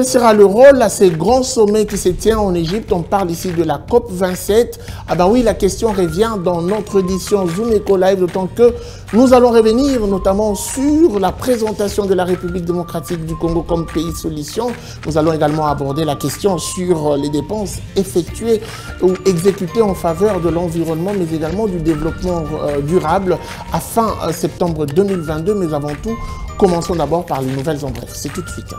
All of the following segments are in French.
quel sera le rôle à ces grands sommets qui se tiennent en Égypte? On parle ici de la COP27. Ah ben oui, la question revient dans notre édition Zoom Eco Live, d'autant que nous allons revenir notamment sur la présentation de la République démocratique du Congo comme pays solution. Nous allons également aborder la question sur les dépenses effectuées ou exécutées en faveur de l'environnement, mais également du développement durable à fin septembre 2022. Mais avant tout, commençons d'abord par les nouvelles en bref. C'est tout de suite.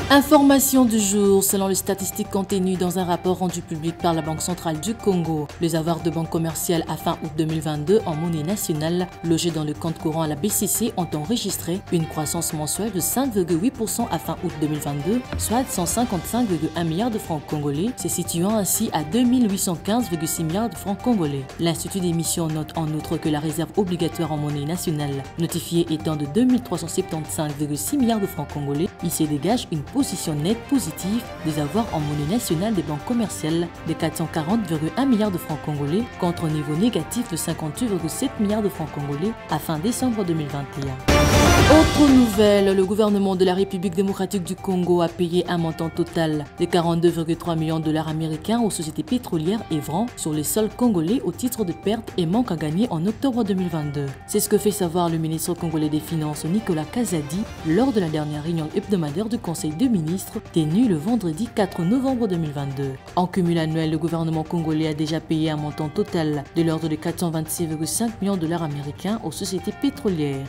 Information du jour, selon les statistiques contenues dans un rapport rendu public par la Banque centrale du Congo, les avoirs de banque commerciale à fin août 2022 en monnaie nationale logés dans le compte courant à la BCC ont enregistré une croissance mensuelle de 5,8% à fin août 2022, soit 155,1 milliards de francs congolais, se situant ainsi à 2815,6 milliards de francs congolais. L'Institut d'émission note en outre que la réserve obligatoire en monnaie nationale, notifiée étant de 2375,6 milliards de francs congolais, il se dégage une position nette positive des avoirs en monnaie nationale des banques commerciales de 440,1 milliards de francs congolais contre un niveau négatif de 58,7 milliards de francs congolais à fin décembre 2021. Autre nouvelle, le gouvernement de la République démocratique du Congo a payé un montant total de 42,3 millions de dollars américains aux sociétés pétrolières Evran sur les sols congolais au titre de pertes et manques à gagner en octobre 2022. C'est ce que fait savoir le ministre congolais des Finances Nicolas Kazadi lors de la dernière réunion hebdomadaire du Conseil des ministres tenue le vendredi 4 novembre 2022. En cumul annuel, le gouvernement congolais a déjà payé un montant total de l'ordre de 426,5 millions de dollars américains aux sociétés pétrolières.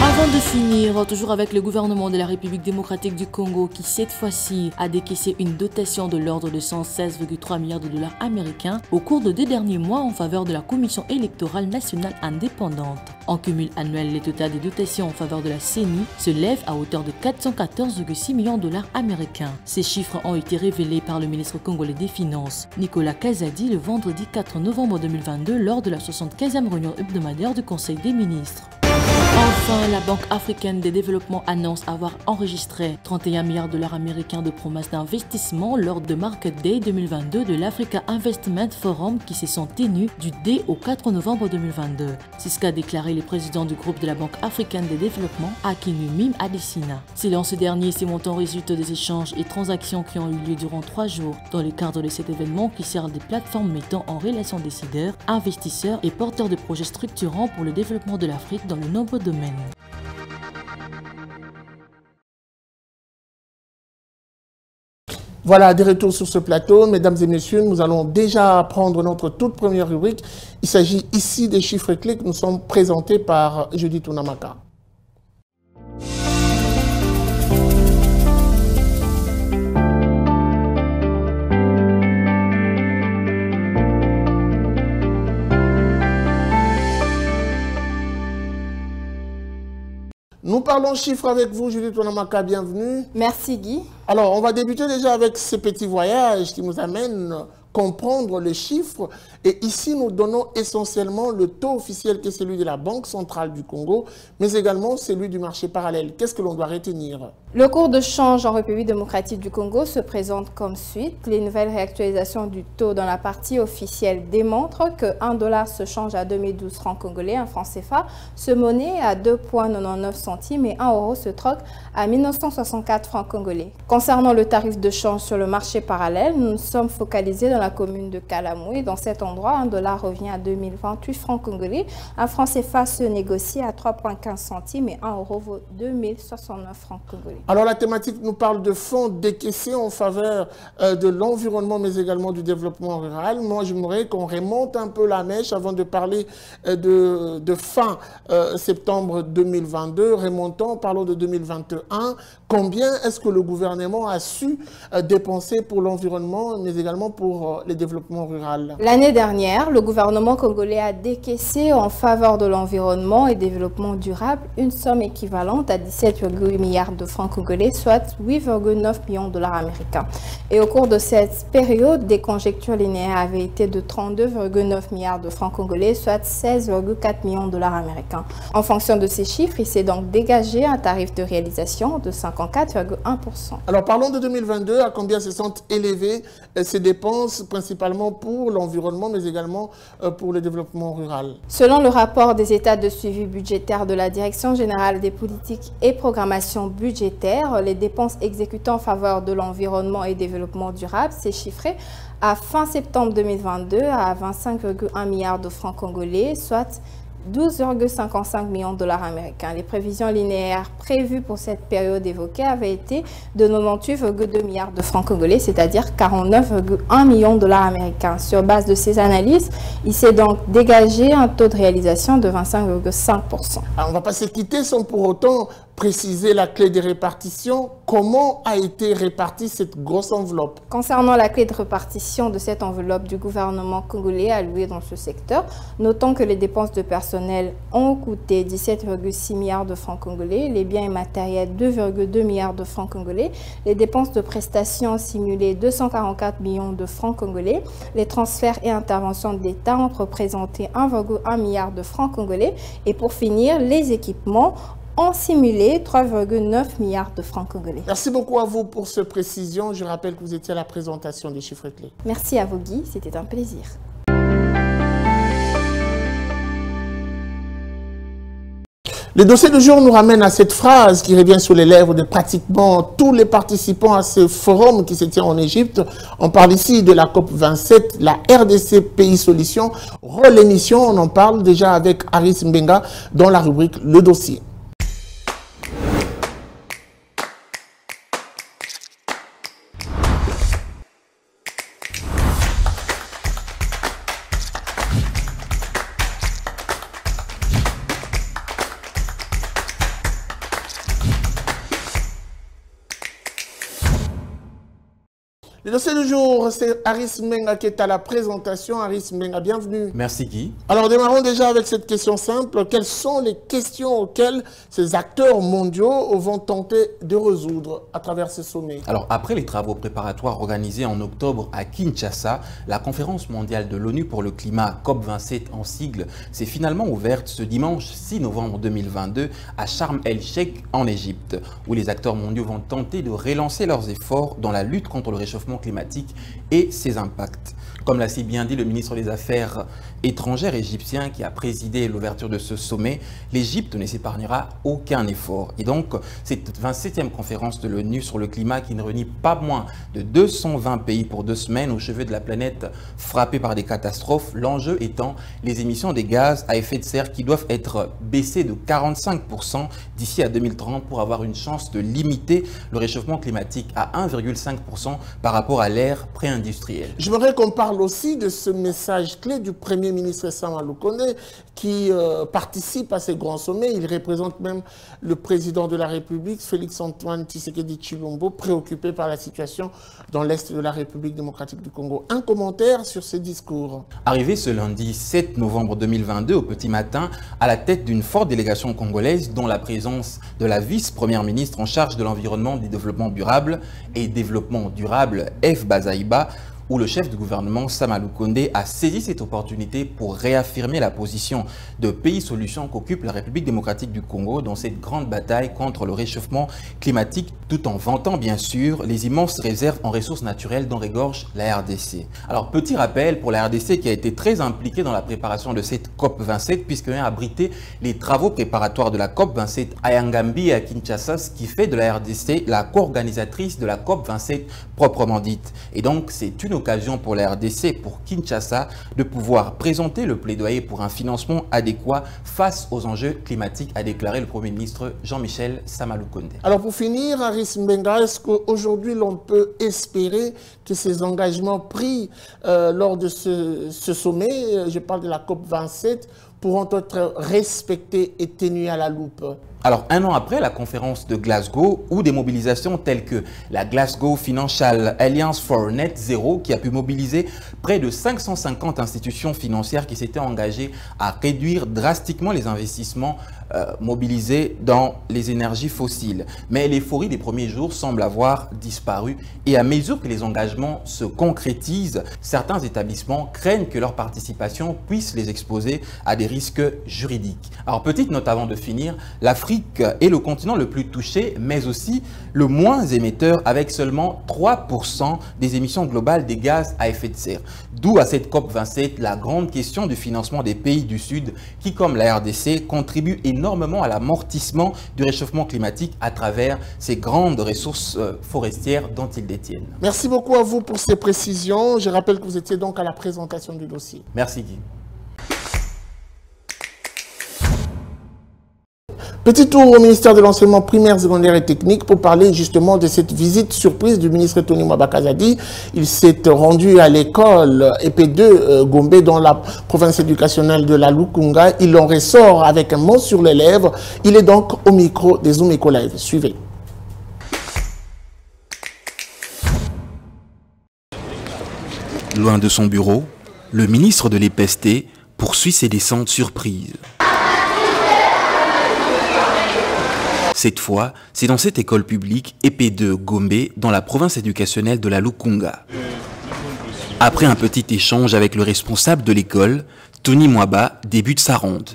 Avant de finir, toujours avec le gouvernement de la République démocratique du Congo qui cette fois-ci a décaissé une dotation de l'ordre de 116,3 milliards de dollars américains au cours de 2 derniers mois en faveur de la Commission électorale nationale indépendante. En cumul annuel, le total des dotations en faveur de la CENI se lève à hauteur de 414,6 millions de dollars américains. Ces chiffres ont été révélés par le ministre congolais des Finances, Nicolas Kazadi, le vendredi 4 novembre 2022 lors de la 75e réunion hebdomadaire du Conseil des ministres. Enfin, la Banque africaine de développement annonce avoir enregistré 31 milliards de dollars américains de promesses d'investissement lors de Market Day 2022 de l'Africa Investment Forum qui se sont tenus du 2 au 4 novembre 2022. C'est ce qu'a déclaré le président du groupe de la Banque africaine de développement, Akinu Mim Adesina. Selon ce dernier, ces montants résultent des échanges et transactions qui ont eu lieu durant 3 jours dans le cadre de cet événement qui sert des plateformes mettant en relation décideurs, investisseurs et porteurs de projets structurants pour le développement de l'Afrique dans de nombreux domaines. Voilà, des retours sur ce plateau. Mesdames et messieurs, nous allons déjà prendre notre toute première rubrique. Il s'agit ici des chiffres clés que nous sommes présentés par Judith Unamaka. Nous parlons chiffres avec vous, Judith Onamaka, bienvenue. Merci Guy. Alors, on va débuter déjà avec ce petit voyage qui nous amène à comprendre les chiffres. Et ici, nous donnons essentiellement le taux officiel qui est celui de la Banque centrale du Congo, mais également celui du marché parallèle. Qu'est-ce que l'on doit retenir? Le cours de change en République démocratique du Congo se présente comme suit. Les nouvelles réactualisations du taux dans la partie officielle démontrent que 1 dollar se change à 2012 francs congolais, un franc CFA se monnaie à 2,99 centimes et 1 euro se troque à 1964 francs congolais. Concernant le tarif de change sur le marché parallèle, nous sommes focalisés dans la commune de Kalamoué. Dans cet endroit, 1 dollar revient à 2028 francs congolais. Un franc CFA se négocie à 3,15 centimes et 1 euro vaut 2069 francs congolais. Alors la thématique nous parle de fonds décaissés en faveur de l'environnement mais également du développement rural. Moi j'aimerais qu'on remonte un peu la mèche avant de parler de fin septembre 2022. Remontons, parlons de 2021. Combien est-ce que le gouvernement a su dépenser pour l'environnement mais également pour le développement rural? L'année dernière, le gouvernement congolais a décaissé en faveur de l'environnement et développement durable une somme équivalente à 17,8 milliards de francs congolais, soit 8,9 millions de dollars américains. Et au cours de cette période, des conjectures linéaires avaient été de 32,9 milliards de francs congolais, soit 16,4 millions de dollars américains. En fonction de ces chiffres, il s'est donc dégagé un tarif de réalisation de 54,1%. Alors parlons de 2022, à combien se sont élevées ces dépenses, principalement pour l'environnement, mais également pour le développement rural? Selon le rapport des états de suivi budgétaire de la Direction générale des politiques et programmation budgétaire, les dépenses exécutées en faveur de l'environnement et développement durable s'est chiffré à fin septembre 2022 à 25,1 milliards de francs congolais, soit 12,55 millions de dollars américains. Les prévisions linéaires prévues pour cette période évoquée avaient été de 98,2 milliards de francs congolais, c'est-à-dire 49,1 millions de dollars américains. Sur base de ces analyses, il s'est donc dégagé un taux de réalisation de 25,5%. On ne va pas se quitter sans pour autant préciser la clé de répartition. Comment a été répartie cette grosse enveloppe? Concernant la clé de répartition de cette enveloppe du gouvernement congolais allouée dans ce secteur, notons que les dépenses de personnel ont coûté 17,6 milliards de francs congolais, les biens immatériels 2,2 milliards de francs congolais, les dépenses de prestations simulées 244 millions de francs congolais, les transferts et interventions de l'État ont représenté 1,1 milliard de francs congolais et pour finir, les équipements ont simulé 3,9 milliards de francs congolais. Merci beaucoup à vous pour cette précision. Je rappelle que vous étiez à la présentation des chiffres clés. Merci à vous Guy, c'était un plaisir. Le dossier du jour nous ramène à cette phrase qui revient sur les lèvres de pratiquement tous les participants à ce forum qui se tient en Égypte. On parle ici de la COP 27, la RDC Pays Solutions. Rôle émission, on en parle déjà avec Aris Mbenga dans la rubrique Le Dossier. Le dossier du jour, c'est Aris Mbenga qui est à la présentation. Aris Mbenga, bienvenue. Merci Guy. Alors démarrons déjà avec cette question simple. Quelles sont les questions auxquelles ces acteurs mondiaux vont tenter de résoudre à travers ce sommet? Alors après les travaux préparatoires organisés en octobre à Kinshasa, la conférence mondiale de l'ONU pour le climat COP27 en sigle s'est finalement ouverte ce dimanche 6 novembre 2022 à Sharm el-Sheikh en Égypte, où les acteurs mondiaux vont tenter de relancer leurs efforts dans la lutte contre le réchauffement climatique et ses impacts. Comme l'a si bien dit le ministre des Affaires étrangères égyptien qui a présidé l'ouverture de ce sommet, l'Égypte ne s'épargnera aucun effort. Et donc, cette 27e conférence de l'ONU sur le climat qui ne réunit pas moins de 220 pays pour 2 semaines au chevet de la planète frappée par des catastrophes, l'enjeu étant les émissions des gaz à effet de serre qui doivent être baissées de 45% d'ici à 2030 pour avoir une chance de limiter le réchauffement climatique à 1,5% par rapport à l'ère pré-industrielle. J'aimerais qu'on parle aussi de ce message clé du Premier ministre Samalou Koné qui participe à ces grands sommets. Il représente même le président de la République, Félix-Antoine Tshisekedi Tshilombo, préoccupé par la situation dans l'Est de la République démocratique du Congo. Un commentaire sur ce discours. Arrivé ce lundi 7 novembre 2022 au petit matin, à la tête d'une forte délégation congolaise dont la présence de la vice-première ministre en charge de l'environnement, du développement durable et développement durable, F. Bazaïba, où le chef du gouvernement Samalou Kondé a saisi cette opportunité pour réaffirmer la position de pays solution qu'occupe la République démocratique du Congo dans cette grande bataille contre le réchauffement climatique, tout en vantant bien sûr les immenses réserves en ressources naturelles dont regorge la RDC. Alors petit rappel pour la RDC qui a été très impliquée dans la préparation de cette COP27 puisqu'elle a abrité les travaux préparatoires de la COP27 à Yangambi et à Kinshasa, ce qui fait de la RDC la co-organisatrice de la COP27 proprement dite. Et donc c'est une occasion pour la RDC, pour Kinshasa, de pouvoir présenter le plaidoyer pour un financement adéquat face aux enjeux climatiques, a déclaré le Premier ministre Jean-Michel Samalou Kondé. Alors pour finir, Aris Mbenga, est-ce qu'aujourd'hui l'on peut espérer que ces engagements pris lors de ce sommet, je parle de la COP27, pourront être respectés et tenus à la loupe? Alors, un an après la conférence de Glasgow, où des mobilisations telles que la Glasgow Financial Alliance for Net Zero, qui a pu mobiliser près de 550 institutions financières qui s'étaient engagées à réduire drastiquement les investissements mobilisés dans les énergies fossiles. Mais l'euphorie des premiers jours semble avoir disparu et à mesure que les engagements se concrétisent, certains établissements craignent que leur participation puisse les exposer à des risques juridiques. Alors, petite note avant de finir, l'Afrique est le continent le plus touché, mais aussi le moins émetteur, avec seulement 3% des émissions globales des gaz à effet de serre. D'où à cette COP27 la grande question du financement des pays du Sud qui, comme la RDC, contribuent énormément à l'amortissement du réchauffement climatique à travers ces grandes ressources forestières dont ils détiennent. Merci beaucoup à vous pour ces précisions. Je rappelle que vous étiez donc à la présentation du dossier. Merci Guy. Petit tour au ministère de l'Enseignement primaire, secondaire et technique pour parler justement de cette visite surprise du ministre Tony Mwaba Kazadi. Il s'est rendu à l'école EP2 Gombe dans la province éducationnelle de la Lukunga. Il en ressort avec un mot sur les lèvres. Il est donc au micro des Zoom Eco Live. Suivez. Loin de son bureau, le ministre de l'EPST poursuit ses descentes surprises. Cette fois, c'est dans cette école publique EP2 Gombe, dans la province éducationnelle de la Lukunga. Après un petit échange avec le responsable de l'école, Tony Mwaba débute sa ronde.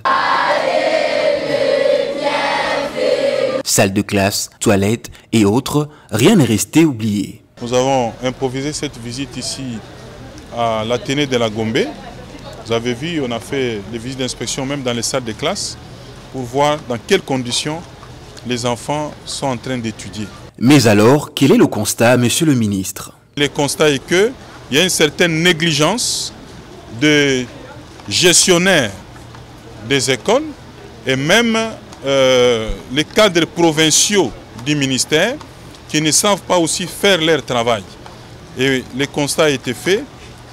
Salle de classe, toilettes et autres, rien n'est resté oublié. Nous avons improvisé cette visite ici à l'Athénée de la Gombe. Vous avez vu, on a fait des visites d'inspection même dans les salles de classe pour voir dans quelles conditions les enfants sont en train d'étudier. Mais alors, quel est le constat, monsieur le ministre? Le constat est qu'il y a une certaine négligence de gestionnaires des écoles et même les cadres provinciaux du ministère qui ne savent pas aussi faire leur travail. Et le constat a été fait.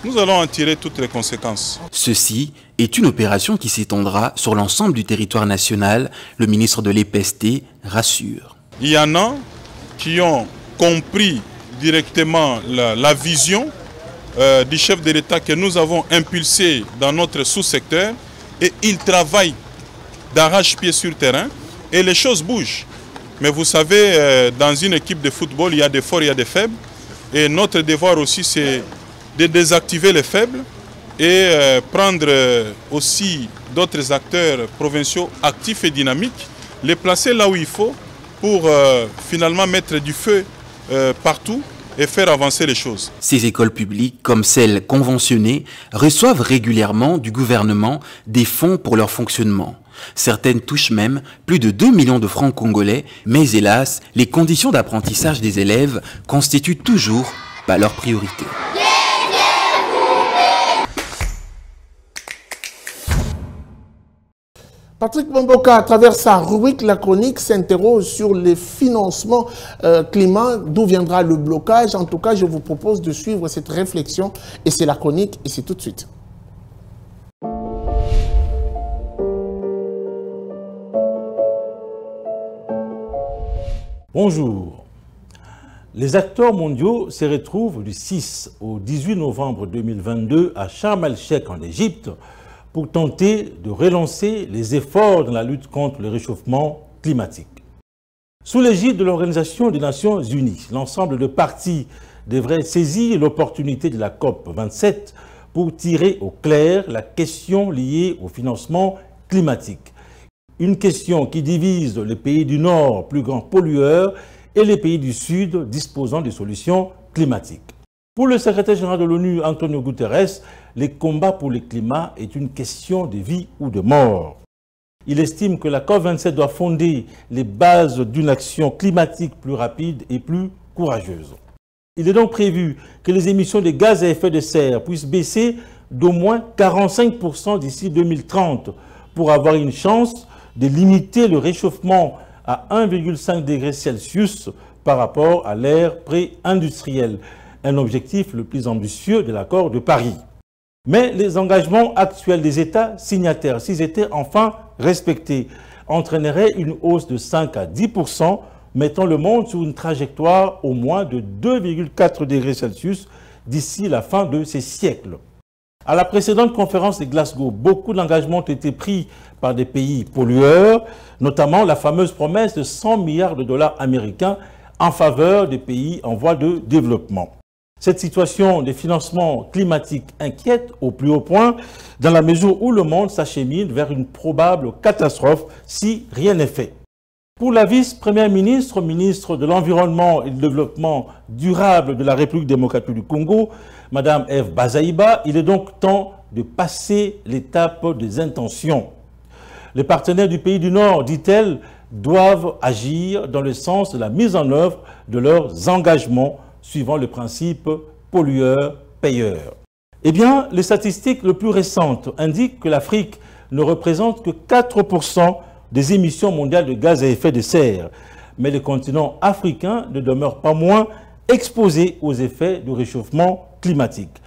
Nous allons en tirer toutes les conséquences. Ceci est une opération qui s'étendra sur l'ensemble du territoire national, le ministre de l'EPST rassure. Il y en a qui ont compris directement la vision du chef de l'État que nous avons impulsé dans notre sous-secteur et ils travaillent d'arrache-pied sur terrain et les choses bougent. Mais vous savez, dans une équipe de football, il y a des forts, il y a des faibles. Et notre devoir aussi, c'est de désactiver les faibles et prendre aussi d'autres acteurs provinciaux actifs et dynamiques, les placer là où il faut pour finalement mettre du feu partout et faire avancer les choses. Ces écoles publiques, comme celles conventionnées, reçoivent régulièrement du gouvernement des fonds pour leur fonctionnement. Certaines touchent même plus de 2 millions de francs congolais, mais hélas, les conditions d'apprentissage des élèves constituent toujours pas leur priorité. Patrick Bomboka, à travers sa rubrique La Chronique, s'interroge sur les financements climat, d'où viendra le blocage. En tout cas, je vous propose de suivre cette réflexion et c'est La Chronique et c'est tout de suite. Bonjour. Les acteurs mondiaux se retrouvent du 6 au 18 novembre 2022 à Sharm el-Sheikh en Égypte pour tenter de relancer les efforts dans la lutte contre le réchauffement climatique. Sous l'égide de l'Organisation des Nations Unies, l'ensemble de parties devrait saisir l'opportunité de la COP27 pour tirer au clair la question liée au financement climatique. Une question qui divise les pays du Nord, plus grands pollueurs, et les pays du Sud disposant de solutions climatiques. Pour le secrétaire général de l'ONU, Antonio Guterres, le combat pour le climat est une question de vie ou de mort. Il estime que la COP27 doit fonder les bases d'une action climatique plus rapide et plus courageuse. Il est donc prévu que les émissions de gaz à effet de serre puissent baisser d'au moins 45% d'ici 2030 pour avoir une chance de limiter le réchauffement à 1,5 degré Celsius par rapport à l'ère pré-industrielle, un objectif le plus ambitieux de l'accord de Paris. Mais les engagements actuels des États signataires, s'ils étaient enfin respectés, entraînerait une hausse de 5 à 10%, mettant le monde sur une trajectoire au moins de 2,4 degrés Celsius d'ici la fin de ces siècles. À la précédente conférence de Glasgow, beaucoup d'engagements ont été pris par des pays pollueurs, notamment la fameuse promesse de 100 milliards de dollars américains en faveur des pays en voie de développement. Cette situation des financements climatiques inquiète au plus haut point, dans la mesure où le monde s'achemine vers une probable catastrophe si rien n'est fait. Pour la vice-première ministre, ministre de l'Environnement et du Développement durable de la République démocratique du Congo, Mme Eve Bazaïba, il est donc temps de passer l'étape des intentions. Les partenaires du pays du Nord, dit-elle, doivent agir dans le sens de la mise en œuvre de leurs engagements suivant le principe pollueur-payeur. Eh bien, les statistiques les plus récentes indiquent que l'Afrique ne représente que 4% des émissions mondiales de gaz à effet de serre, mais le continent africain ne demeure pas moins exposé aux effets du réchauffement climatique.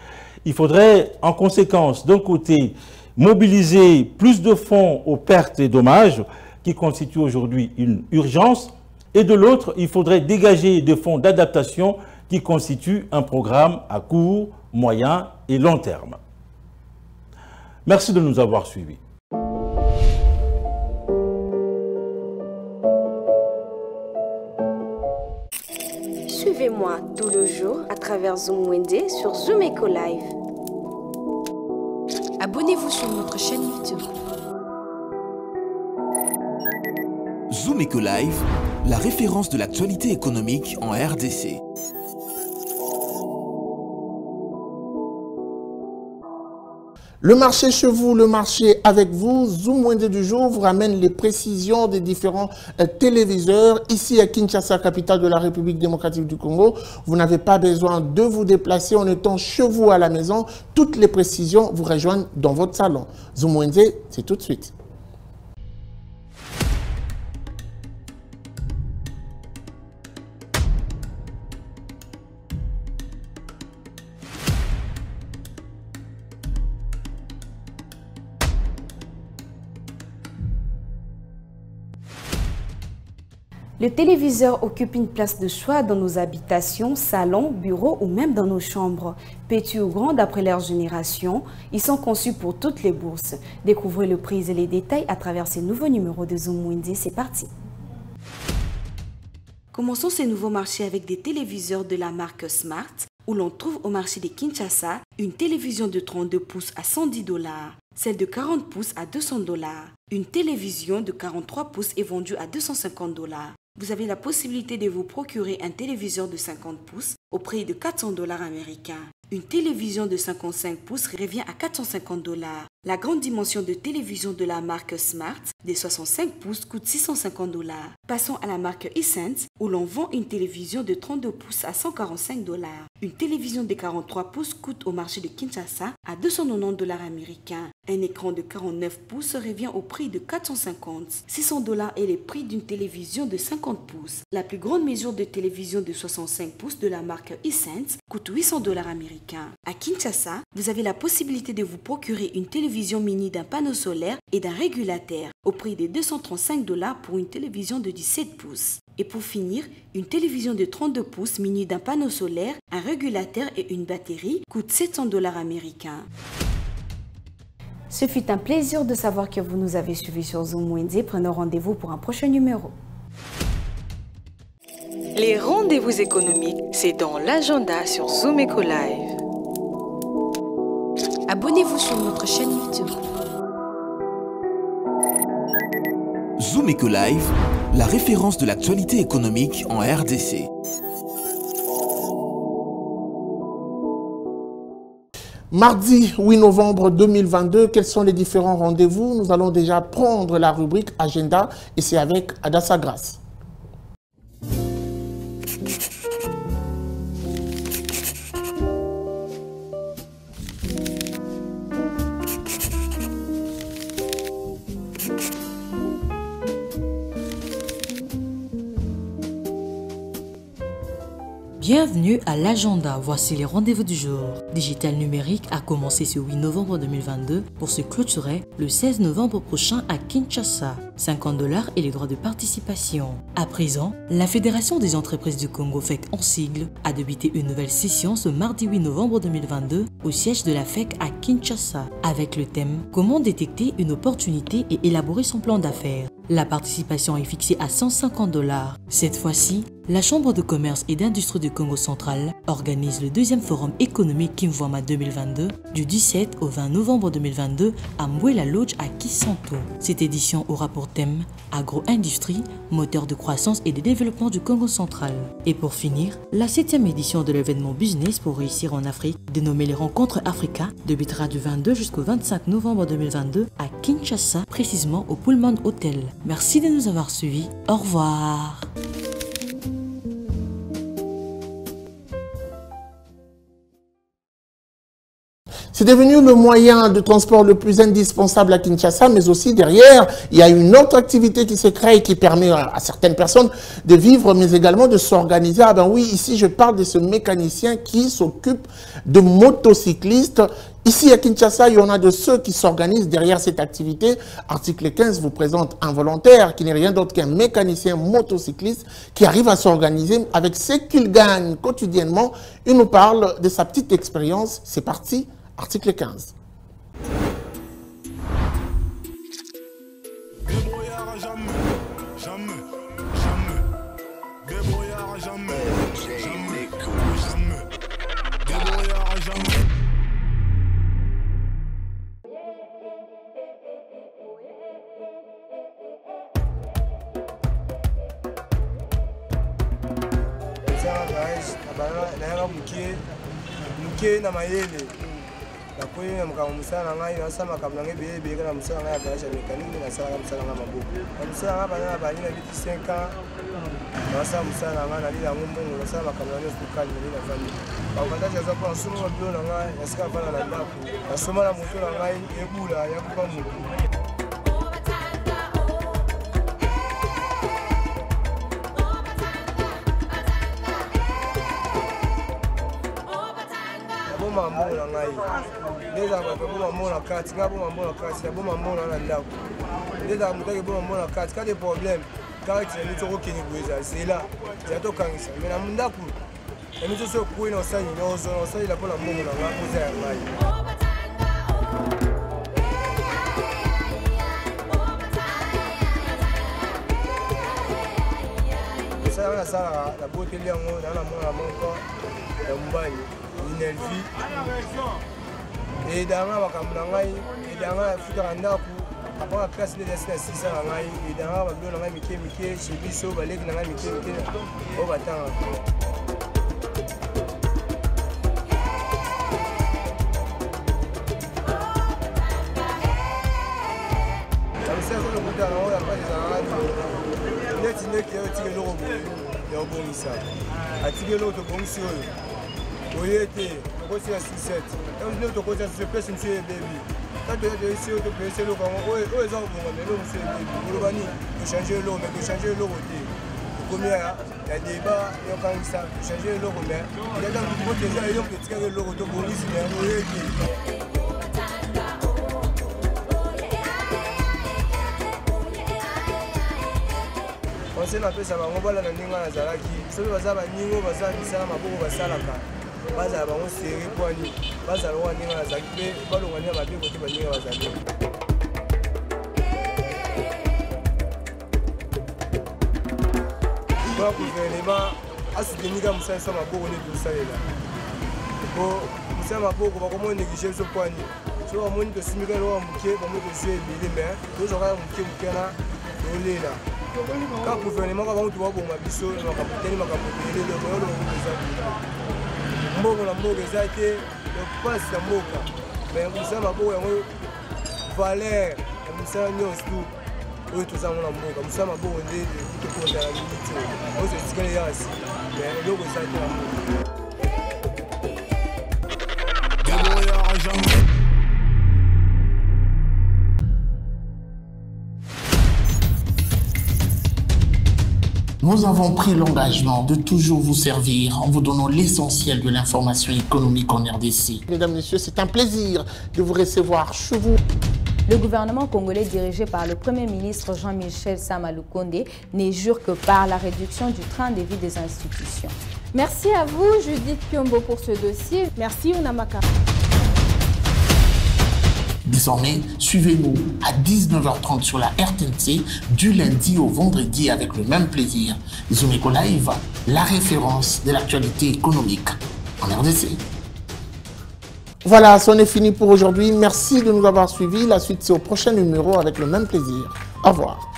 Il faudrait en conséquence, d'un côté, mobiliser plus de fonds aux pertes et dommages, qui constituent aujourd'hui une urgence, et de l'autre, il faudrait dégager des fonds d'adaptation qui constituent un programme à court, moyen et long terme. Merci de nous avoir suivis. Suivez-moi tout le jour à travers Zoom Wednesday sur Zoom Eco Live. Abonnez-vous sur notre chaîne YouTube. Zoom Eco Live, la référence de l'actualité économique en RDC. Le marché chez vous, le marché avec vous. Zoom Wednesday du jour vous ramène les précisions des différents téléviseurs. Ici à Kinshasa, capitale de la République démocratique du Congo, vous n'avez pas besoin de vous déplacer en étant chez vous à la maison. Toutes les précisions vous rejoignent dans votre salon. Zoom Wednesday, c'est tout de suite. Le téléviseur occupe une place de choix dans nos habitations, salons, bureaux ou même dans nos chambres. Petits ou grands d'après leur génération, ils sont conçus pour toutes les bourses. Découvrez le prix et les détails à travers ces nouveaux numéros de Zoom Wednesday. C'est parti. Commençons ces nouveaux marchés avec des téléviseurs de la marque Smart, où l'on trouve au marché de Kinshasa une télévision de 32 pouces à 110 $, celle de 40 pouces à 200 $. Une télévision de 43 pouces est vendue à 250 $. Vous avez la possibilité de vous procurer un téléviseur de 50 pouces au prix de 400 $ américains. Une télévision de 55 pouces revient à 450 $. La grande dimension de télévision de la marque Smart des 65 pouces coûte 650 $. Passons à la marque Hisense où l'on vend une télévision de 32 pouces à 145 $. Une télévision de 43 pouces coûte au marché de Kinshasa à 290 $ américains. Un écran de 49 pouces revient au prix de 450 $. 600 $ est le prix d'une télévision de 50 pouces. La plus grande mesure de télévision de 65 pouces de la marque Hisense coûte 800 $ américains. À Kinshasa, vous avez la possibilité de vous procurer une télévision mini d'un panneau solaire et d'un régulateur au prix de 235 $ pour une télévision de 17 pouces. Et pour finir, une télévision de 32 pouces munie d'un panneau solaire, un régulateur et une batterie coûte 700 $ américains. Ce fut un plaisir de savoir que vous nous avez suivis sur Zoom Wednesday. Prenons rendez-vous pour un prochain numéro. Les rendez-vous économiques, c'est dans l'agenda sur Zoom Eco Live. Abonnez-vous sur notre chaîne YouTube. Zoom Eco Live, la référence de l'actualité économique en RDC. Mardi 8 novembre 2022, quels sont les différents rendez-vous? Nous allons déjà prendre la rubrique Agenda et c'est avec Adassa Grasse. Bienvenue à l'agenda, voici les rendez-vous du jour. Digital numérique a commencé ce 8 novembre 2022 pour se clôturer le 16 novembre prochain à Kinshasa. $50 et les droits de participation. À présent, la Fédération des entreprises du Congo FEC en sigle a débuté une nouvelle session ce mardi 8 novembre 2022 au siège de la FEC à Kinshasa avec le thème « Comment détecter une opportunité et élaborer son plan d'affaires ». La participation est fixée à $150. Cette fois-ci, la Chambre de commerce et d'industrie du Congo central organise le deuxième forum économique Kimvwama 2022 du 17 au 20 novembre 2022 à Mbwela Lodge à Kisanto. Cette édition aura pour thème agro-industrie, moteur de croissance et de développement du Congo central. Et pour finir, la 7e édition de l'événement Business pour réussir en Afrique, dénommé les Rencontres Africa, débutera du 22 jusqu'au 25 novembre 2022 à Kinshasa, précisément au Pullman Hotel. Merci de nous avoir suivis. Au revoir. C'est devenu le moyen de transport le plus indispensable à Kinshasa, mais aussi derrière, il y a une autre activité qui se crée et qui permet à certaines personnes de vivre, mais également de s'organiser. Ah ben oui, ici je parle de ce mécanicien qui s'occupe de motocyclistes. Ici à Kinshasa, il y en a de ceux qui s'organisent derrière cette activité. Article 15 vous présente un volontaire qui n'est rien d'autre qu'un mécanicien motocycliste qui arrive à s'organiser avec ce qu'il gagne quotidiennement. Il nous parle de sa petite expérience. C'est parti. Article 15. Après, je suis allé à la salle de mécanique, je suis allé à la salle de maboko. Je suis allé à la 5 ans, je suis allé à la salle de je suis allé à la famille. Je suis allé à la salle de je suis allé à la salle de moto, je des problèmes. Quand c'est là, il y a tout quand ça. Mais la munda pour. Et nous sommes pour une salle, il a pas la mona là, poser à maille. Ça la beauté là, on a la mona monko, la mbaye, l'énergie. Et dans la campagne, et dans la future après la classe de 600 et dans la bleu, on a mis chez Bisso, balai, on a mis au bâtard. Ça me sert le bouton, on a pas des arrêts. Net, qui a tiré l'euro, il y a un bon missile. A tiré l'autre bon sur eux. Oui, était, on va à 6-7. Quand nous avons commencé à se faire, c'est monsieur Baby. Quand tu as essayé de passer l'eau, on est en bon, mais l'eau, monsieur Baby. Vous changer l'eau, mais vous changer l'eau. Combien il y a des débats, il y a quand même ça, vous changer l'eau, mais il y a dans le monde déjà, il y a des tirer l'eau, de police, mais on est on sait la paix, ça va, on va la ninga à Zalaki. Ceux qui vont à Ningo, vont à Nissan, Mabou, vont à Salaka. Baza ba on serré poignet baza lo wani na zakpe ba lo wani ba bi ko ti ba ni wa zakpe ba ku vele ba asidi ni ga musa so ma boko ni du salela ko musa ma boko ba ko mo négliger so poignet so mo ni to simika lo muke ba mo to jouer bile mais to zo ga muke na lo lela ka gouvernement ka ba mutu ba bo ma biso na ka poteni ma ka poteni le mo lo mboka na mboka eza te pasi ya mboka me mosala maboko yango valeur ya misala nyonso tu oyo tozango na mboka mosala maboko nde tokondana mingi te oyo etikali yasi me eloko eza te na mboka. Nous avons pris l'engagement de toujours vous servir en vous donnant l'essentiel de l'information économique en RDC. Mesdames, Messieurs, c'est un plaisir de vous recevoir chez vous. Le gouvernement congolais dirigé par le Premier ministre Jean-Michel Sama Lukonde n'est jure que par la réduction du train de vie des institutions. Merci à vous, Judith Piombo, pour ce dossier. Merci, Unamaka. Désormais, suivez-nous à 19h30 sur la RTNC du lundi au vendredi avec le même plaisir. Zumeko Live, la référence de l'actualité économique en RDC. Voilà, c'en est fini pour aujourd'hui. Merci de nous avoir suivis. La suite, c'est au prochain numéro avec le même plaisir. Au revoir.